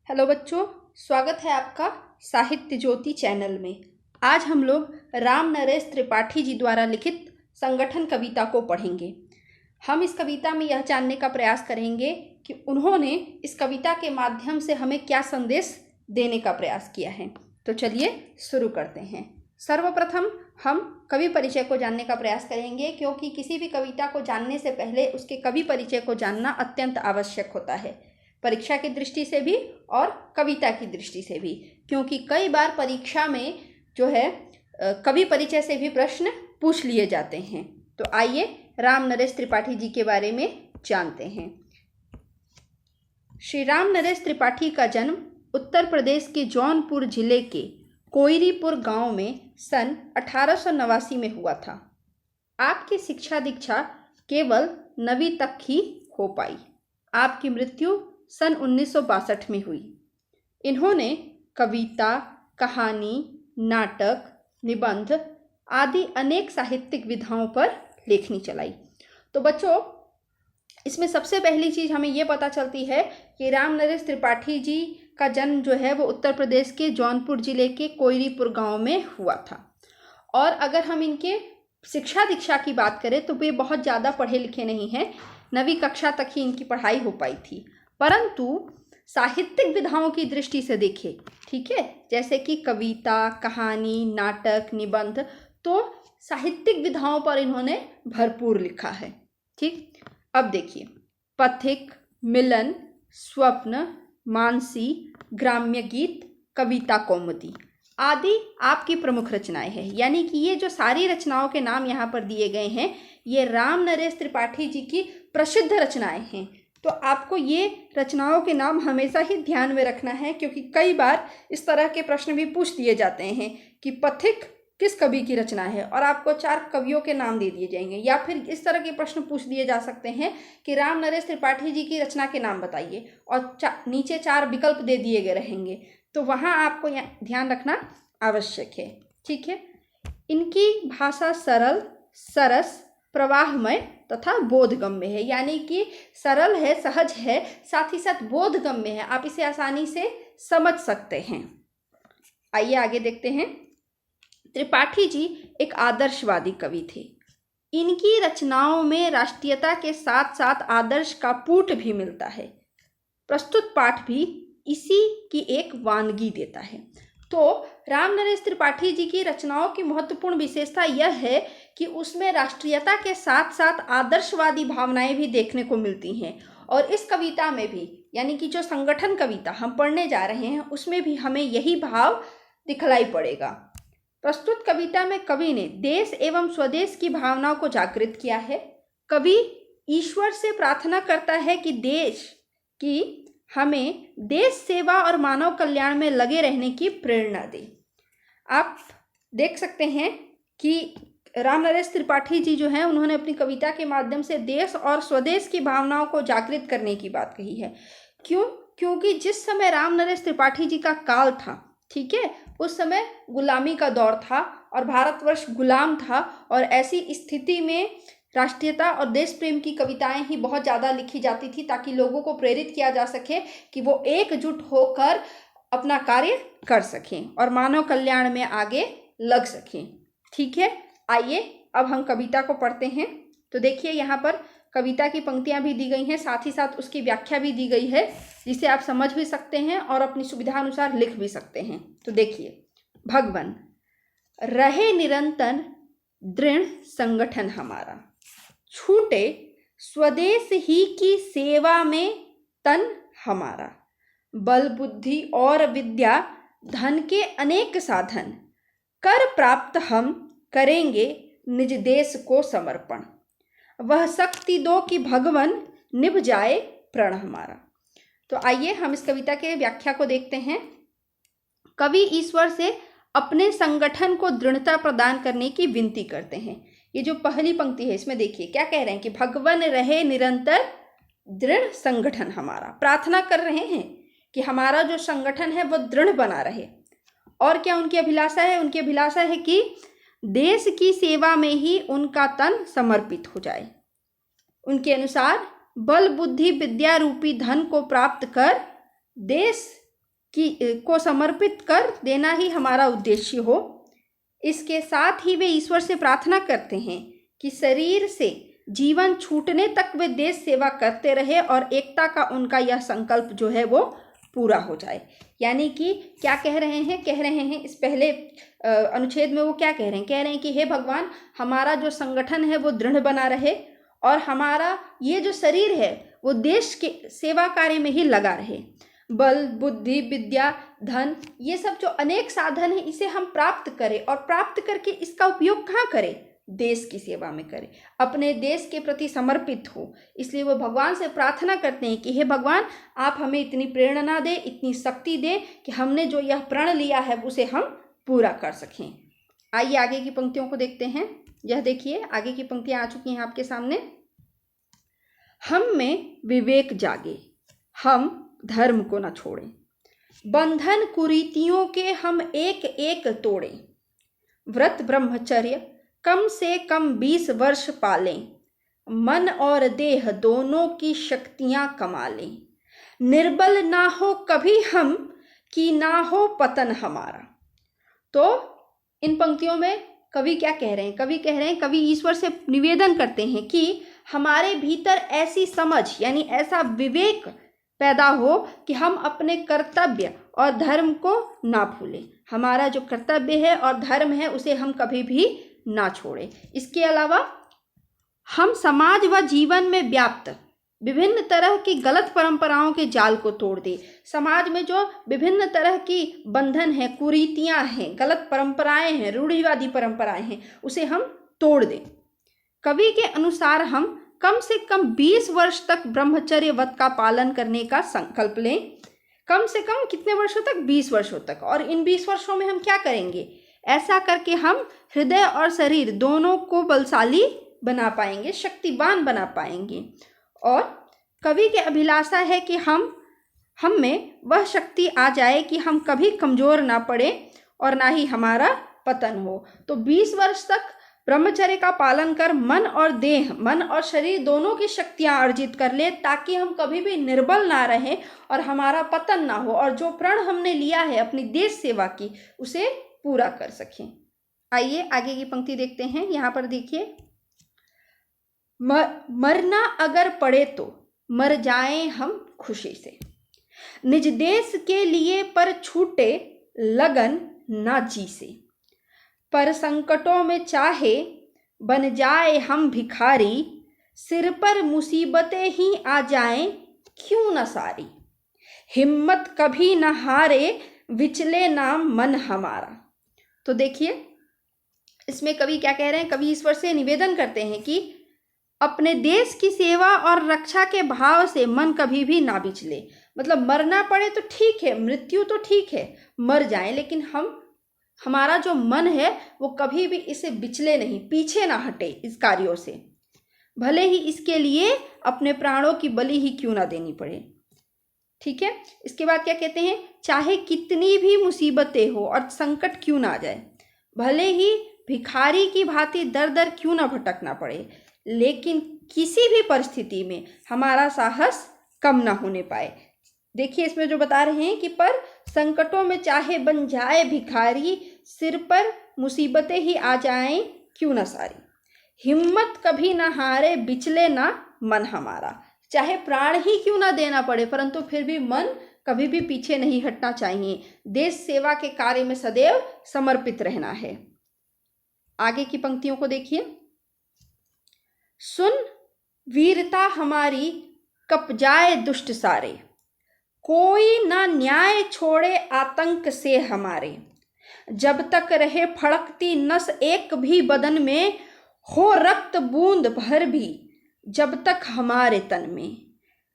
Hello बच्चों, स्वागत है आपका साहित्य ज्योति चैनल में। आज हम लोग राम नरेश त्रिपाठी जी द्वारा लिखित संगठन कविता को पढ़ेंगे। हम इस कविता में यह जानने का प्रयास करेंगे कि उन्होंने इस कविता के माध्यम से हमें क्या संदेश देने का प्रयास किया है। तो चलिए शुरू करते हैं। सर्वप्रथम हम कवि परिचय को जानने का प्रयास करेंगे, क्योंकि किसी भी कविता को जानने से पहले उसके कवि परिचय को जानना अत्यंत आवश्यक होता है, परीक्षा की दृष्टि से भी और कविता की दृष्टि से भी, क्योंकि कई बार परीक्षा में जो है कवि परिचय से भी प्रश्न पूछ लिए जाते हैं। तो आइए राम नरेश त्रिपाठी जी के बारे में जानते हैं। श्री राम नरेश त्रिपाठी का जन्म उत्तर प्रदेश के जौनपुर जिले के कोयरीपुर गांव में सन 1889 में हुआ था। आपकी शिक्षा दीक्षा केवल 9वीं तक ही हो पाई। आपकी मृत्यु सन 1962 में हुई। इन्होंने कविता, कहानी, नाटक, निबंध आदि अनेक साहित्यिक विधाओं पर लेखनी चलाई। तो बच्चों, इसमें सबसे पहली चीज़ हमें ये पता चलती है कि राम नरेश त्रिपाठी जी का जन्म जो है वो उत्तर प्रदेश के जौनपुर जिले के कोयरीपुर गांव में हुआ था। और अगर हम इनके शिक्षा दीक्षा की बात करें तो वे बहुत ज़्यादा पढ़े लिखे नहीं हैं, 9वीं कक्षा तक ही इनकी पढ़ाई हो पाई थी। परंतु साहित्यिक विधाओं की दृष्टि से देखें, ठीक है, जैसे कि कविता, कहानी, नाटक, निबंध, तो साहित्यिक विधाओं पर इन्होंने भरपूर लिखा है। ठीक, अब देखिए, पथिक, मिलन, स्वप्न, मानसी, ग्राम्य गीत, कविता कौमुदी आदि आपकी प्रमुख रचनाएं हैं। यानी कि ये जो सारी रचनाओं के नाम यहाँ पर दिए गए हैं, ये राम नरेश त्रिपाठी जी की प्रसिद्ध रचनाएं हैं। तो आपको ये रचनाओं के नाम हमेशा ही ध्यान में रखना है, क्योंकि कई बार इस तरह के प्रश्न भी पूछ दिए जाते हैं कि पथिक किस कवि की रचना है, और आपको 4 कवियों के नाम दे दिए जाएंगे। या फिर इस तरह के प्रश्न पूछ दिए जा सकते हैं कि राम नरेश त्रिपाठी जी की रचना के नाम बताइए, और नीचे 4 विकल्प दे दिए गए रहेंगे। तो वहाँ आपको ध्यान रखना आवश्यक है। ठीक है, इनकी भाषा सरल, सरस, प्रवाहमय तथा बोधगम्य है। यानी कि सरल है, सहज है, साथ ही साथ बोधगम्य है, आप इसे आसानी से समझ सकते हैं। आइए आगे देखते हैं। त्रिपाठी जी एक आदर्शवादी कवि थे। इनकी रचनाओं में राष्ट्रीयता के साथ साथ आदर्श का पुट भी मिलता है। प्रस्तुत पाठ भी इसी की एक वानगी देता है। तो राम नरेश त्रिपाठी जी की रचनाओं की महत्वपूर्ण विशेषता यह है कि उसमें राष्ट्रीयता के साथ साथ आदर्शवादी भावनाएं भी देखने को मिलती हैं। और इस कविता में भी, यानी कि जो संगठन कविता हम पढ़ने जा रहे हैं, उसमें भी हमें यही भाव दिखलाई पड़ेगा। प्रस्तुत कविता में कवि ने देश एवं स्वदेश की भावनाओं को जागृत किया है। कवि ईश्वर से प्रार्थना करता है कि हमें देश सेवा और मानव कल्याण में लगे रहने की प्रेरणा दे। आप देख सकते हैं कि राम नरेश त्रिपाठी जी जो हैं, उन्होंने अपनी कविता के माध्यम से देश और स्वदेश की भावनाओं को जागृत करने की बात कही है। क्यों? क्योंकि जिस समय राम नरेश त्रिपाठी जी का काल था, ठीक है, उस समय गुलामी का दौर था और भारतवर्ष गुलाम था, और ऐसी स्थिति में राष्ट्रीयता और देश प्रेम की कविताएं ही बहुत ज़्यादा लिखी जाती थी, ताकि लोगों को प्रेरित किया जा सके कि वो एकजुट होकर अपना कार्य कर सकें और मानव कल्याण में आगे लग सकें। ठीक है, आइए अब हम कविता को पढ़ते हैं। तो देखिए, यहाँ पर कविता की पंक्तियाँ भी दी गई हैं, साथ ही साथ उसकी व्याख्या भी दी गई है, जिसे आप समझ भी सकते हैं और अपनी सुविधा अनुसार लिख भी सकते हैं। तो देखिए, भगवन रहे निरंतर दृढ़ संगठन हमारा, छूटे स्वदेश ही की सेवा में तन हमारा, बल बुद्धि और विद्या धन के अनेक साधन, कर प्राप्त हम करेंगे निज देश को समर्पण, वह शक्ति दो कि भगवन निभ जाए प्रण हमारा। तो आइए हम इस कविता के व्याख्या को देखते हैं। कवि ईश्वर से अपने संगठन को दृढ़ता प्रदान करने की विनती करते हैं। ये जो पहली पंक्ति है, इसमें देखिए क्या कह रहे हैं कि भगवन रहे निरंतर दृढ़ संगठन हमारा। प्रार्थना कर रहे हैं कि हमारा जो संगठन है वो दृढ़ बना रहे। और क्या उनकी अभिलाषा है? उनकी अभिलाषा है कि देश की सेवा में ही उनका तन समर्पित हो जाए। उनके अनुसार बल बुद्धि विद्या रूपी धन को प्राप्त कर देश को समर्पित कर देना ही हमारा उद्देश्य हो। इसके साथ ही वे ईश्वर से प्रार्थना करते हैं कि शरीर से जीवन छूटने तक वे देश सेवा करते रहे और एकता का उनका यह संकल्प जो है वो पूरा हो जाए। यानी कि क्या कह रहे हैं इस पहले अनुच्छेद में वो क्या कह रहे हैं कि हे भगवान, हमारा जो संगठन है वो दृढ़ बना रहे और हमारा ये जो शरीर है वो देश के सेवा कार्य में ही लगा रहे। बल, बुद्धि, विद्या, धन, ये सब जो अनेक साधन है इसे हम प्राप्त करें और प्राप्त करके इसका उपयोग कहाँ करें? देश की सेवा में करें, अपने देश के प्रति समर्पित हो। इसलिए वो भगवान से प्रार्थना करते हैं कि हे भगवान, आप हमें इतनी प्रेरणा दें, इतनी शक्ति दें कि हमने जो यह प्रण लिया है उसे हम पूरा कर सकें। आइए आगे की पंक्तियों को देखते हैं। यह देखिए, आगे की पंक्तियां आ चुकी हैं आपके सामने। हम में विवेक जागे, हम धर्म को न छोड़ें, बंधन कुरीतियों के हम एक एक तोड़ें, व्रत ब्रह्मचर्य कम से कम 20 वर्ष पालें, मन और देह दोनों की शक्तियां कमा लें, निर्बल ना हो कभी हम कि ना हो पतन हमारा। तो इन पंक्तियों में कवि क्या कह रहे हैं? कवि ईश्वर से निवेदन करते हैं कि हमारे भीतर ऐसी समझ यानी ऐसा विवेक पैदा हो कि हम अपने कर्तव्य और धर्म को ना भूलें। हमारा जो कर्तव्य है और धर्म है उसे हम कभी भी ना छोड़ें। इसके अलावा हम समाज व जीवन में व्याप्त विभिन्न तरह की गलत परंपराओं के जाल को तोड़ दें। समाज में जो विभिन्न तरह की बंधन है, कुरीतियां हैं, गलत परंपराएं हैं, रूढ़िवादी परंपराएं हैं, उसे हम तोड़ दें। कवि के अनुसार हम कम से कम 20 वर्ष तक ब्रह्मचर्य व्रत का पालन करने का संकल्प लें। कम से कम कितने वर्षों तक? 20 वर्षों तक। और इन 20 वर्षों में हम क्या करेंगे? ऐसा करके हम हृदय और शरीर दोनों को बलशाली बना पाएंगे, शक्तिवान बना पाएंगे। और कवि की अभिलाषा है कि हम में वह शक्ति आ जाए कि हम कभी कमजोर ना पड़े और ना ही हमारा पतन हो। तो 20 वर्ष तक ब्रह्मचर्य का पालन कर मन और शरीर दोनों की शक्तियां अर्जित कर ले, ताकि हम कभी भी निर्बल ना रहें और हमारा पतन ना हो और जो प्रण हमने लिया है अपनी देश सेवा की उसे पूरा कर सकें। आइए आगे की पंक्ति देखते हैं। यहाँ पर देखिए, मरना अगर पड़े तो मर जाएं हम खुशी से, निज देश के लिए पर छूटे लगन ना जी से, पर संकटों में चाहे बन जाए हम भिखारी, सिर पर मुसीबतें ही आ जाएं क्यों न सारी, हिम्मत कभी न हारे विचले ना मन हमारा। तो देखिए, इसमें कवि क्या कह रहे हैं? कवि ईश्वर से निवेदन करते हैं कि अपने देश की सेवा और रक्षा के भाव से मन कभी भी ना बिचले। मतलब मरना पड़े तो ठीक है, मृत्यु तो ठीक है, मर जाएं, लेकिन हमारा जो मन है वो कभी भी इसे बिचले नहीं, पीछे ना हटे इस कार्यों से, भले ही इसके लिए अपने प्राणों की बलि ही क्यों ना देनी पड़े। ठीक है। इसके बाद क्या कहते हैं? चाहे कितनी भी मुसीबतें हो और संकट क्यों ना आ जाए, भले ही भिखारी की भांति दर दर क्यों ना भटकना पड़े, लेकिन किसी भी परिस्थिति में हमारा साहस कम ना होने पाए। देखिए, इसमें जो बता रहे हैं कि पर संकटों में चाहे बन जाए भिखारी, सिर पर मुसीबतें ही आ जाएं क्यों ना सारी, हिम्मत कभी ना हारे बिचले ना मन हमारा। चाहे प्राण ही क्यों ना देना पड़े, परंतु फिर भी मन कभी भी पीछे नहीं हटना चाहिए। देश सेवा के कार्य में सदैव समर्पित रहना है। आगे की पंक्तियों को देखिए, सुन वीरता हमारी कप जाए दुष्ट सारे, कोई ना न्याय छोड़े आतंक से हमारे, जब तक रहे फड़कती नस एक भी बदन में, हो रक्त बूंद भर भी जब तक हमारे तन में,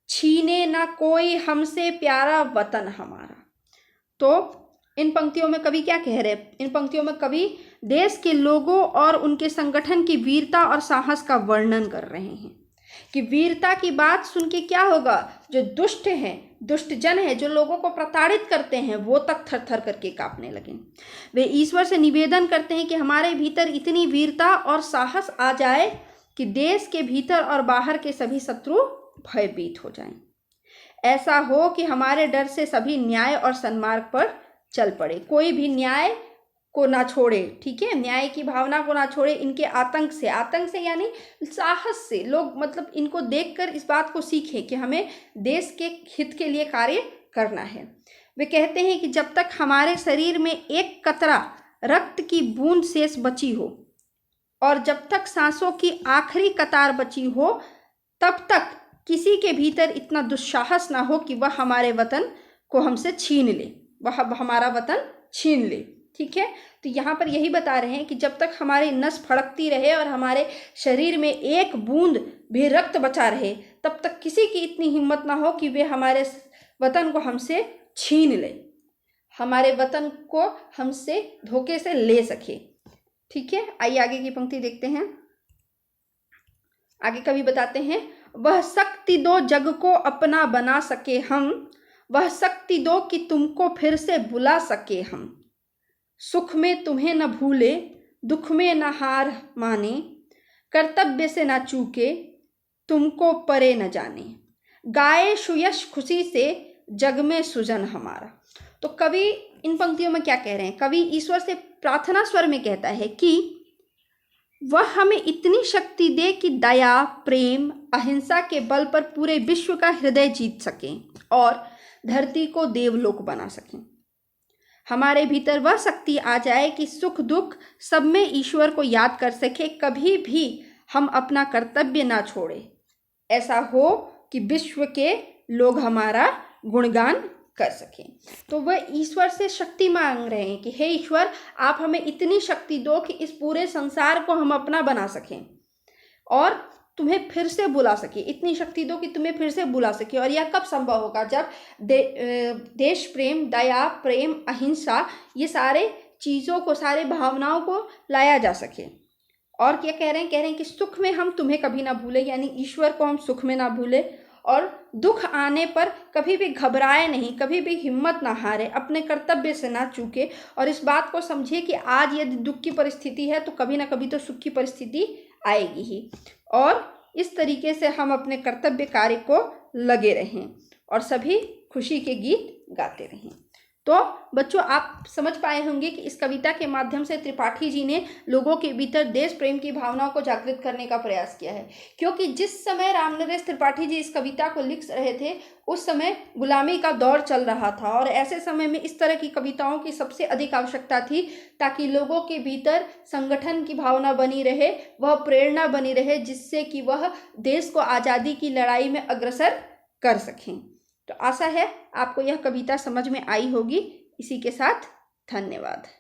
छीने ना कोई हमसे प्यारा वतन हमारा। तो इन पंक्तियों में कवि क्या कह रहे हैं? इन पंक्तियों में कवि देश के लोगों और उनके संगठन की वीरता और साहस का वर्णन कर रहे हैं कि वीरता की बात सुन के क्या होगा, जो दुष्ट हैं, दुष्ट जन है, जो लोगों को प्रताड़ित करते हैं, वो तक थर थर करके कांपने लगे। वे ईश्वर से निवेदन करते हैं कि हमारे भीतर इतनी वीरता और साहस आ जाए कि देश के भीतर और बाहर के सभी शत्रु भयभीत हो जाएं। ऐसा हो कि हमारे डर से सभी न्याय और सन्मार्ग पर चल पड़े। कोई भी न्याय को ना छोड़े, ठीक है, न्याय की भावना को ना छोड़े। इनके आतंक से यानी साहस से लोग मतलब इनको देखकर इस बात को सीखें कि हमें देश के हित के लिए कार्य करना है। वे कहते हैं कि जब तक हमारे शरीर में एक कतरा रक्त की बूंद शेष बची हो और जब तक सांसों की आखिरी कतार बची हो, तब तक किसी के भीतर इतना दुस्साहस ना हो कि वह हमारे वतन को हमसे छीन ले, वह हमारा वतन छीन ले। ठीक है, तो यहाँ पर यही बता रहे हैं कि जब तक हमारी नस फड़कती रहे और हमारे शरीर में एक बूंद भी रक्त बचा रहे, तब तक किसी की इतनी हिम्मत ना हो कि वे हमारे वतन को हमसे छीन ले, हमारे वतन को हमसे धोखे से ले सके। ठीक है, आइए आगे की पंक्ति देखते हैं। आगे कवि बताते हैं, वह शक्ति दो जग को अपना बना सके हम, वह शक्ति दो कि तुमको फिर से बुला सके हम। सुख में तुम्हें न भूले, दुख में न हार माने, कर्तव्य से न चूके, तुमको परे न जाने, गाए सुयश खुशी से जग में सुजन हमारा। तो कवि इन पंक्तियों में क्या कह रहे हैं? कवि ईश्वर से प्रार्थना स्वर में कहता है कि वह हमें इतनी शक्ति दे कि दया, प्रेम, अहिंसा के बल पर पूरे विश्व का हृदय जीत सकें और धरती को देवलोक बना सकें। हमारे भीतर वह शक्ति आ जाए कि सुख दुख सब में ईश्वर को याद कर सके, कभी भी हम अपना कर्तव्य ना छोड़े। ऐसा हो कि विश्व के लोग हमारा गुणगान कर सकें। तो वह ईश्वर से शक्ति मांग रहे हैं कि हे ईश्वर, आप हमें इतनी शक्ति दो कि इस पूरे संसार को हम अपना बना सकें और तुम्हें फिर से बुला सके। इतनी शक्ति दो कि तुम्हें फिर से बुला सके। और यह कब संभव होगा? जब देश प्रेम, दया, प्रेम, अहिंसा, ये सारे चीज़ों को, सारे भावनाओं को लाया जा सके। और क्या कह रहे हैं? कह रहे हैं कि सुख में हम तुम्हें कभी ना भूले, यानी ईश्वर को हम सुख में ना भूले, और दुख आने पर कभी भी घबराए नहीं, कभी भी हिम्मत ना हारे, अपने कर्तव्य से ना चूके। और इस बात को समझिए कि आज यदि दुख की परिस्थिति है तो कभी ना कभी तो सुख की परिस्थिति आएगी ही। और इस तरीके से हम अपने कर्तव्य कार्य को लगे रहें और सभी खुशी के गीत गाते रहें। तो बच्चों, आप समझ पाए होंगे कि इस कविता के माध्यम से त्रिपाठी जी ने लोगों के भीतर देश प्रेम की भावनाओं को जागृत करने का प्रयास किया है। क्योंकि जिस समय रामनरेश त्रिपाठी जी इस कविता को लिख रहे थे, उस समय गुलामी का दौर चल रहा था और ऐसे समय में इस तरह की कविताओं की सबसे अधिक आवश्यकता थी, ताकि लोगों के भीतर संगठन की भावना बनी रहे, वह प्रेरणा बनी रहे, जिससे कि वह देश को आज़ादी की लड़ाई में अग्रसर कर सकें। तो आशा है आपको यह कविता समझ में आई होगी। इसी के साथ धन्यवाद।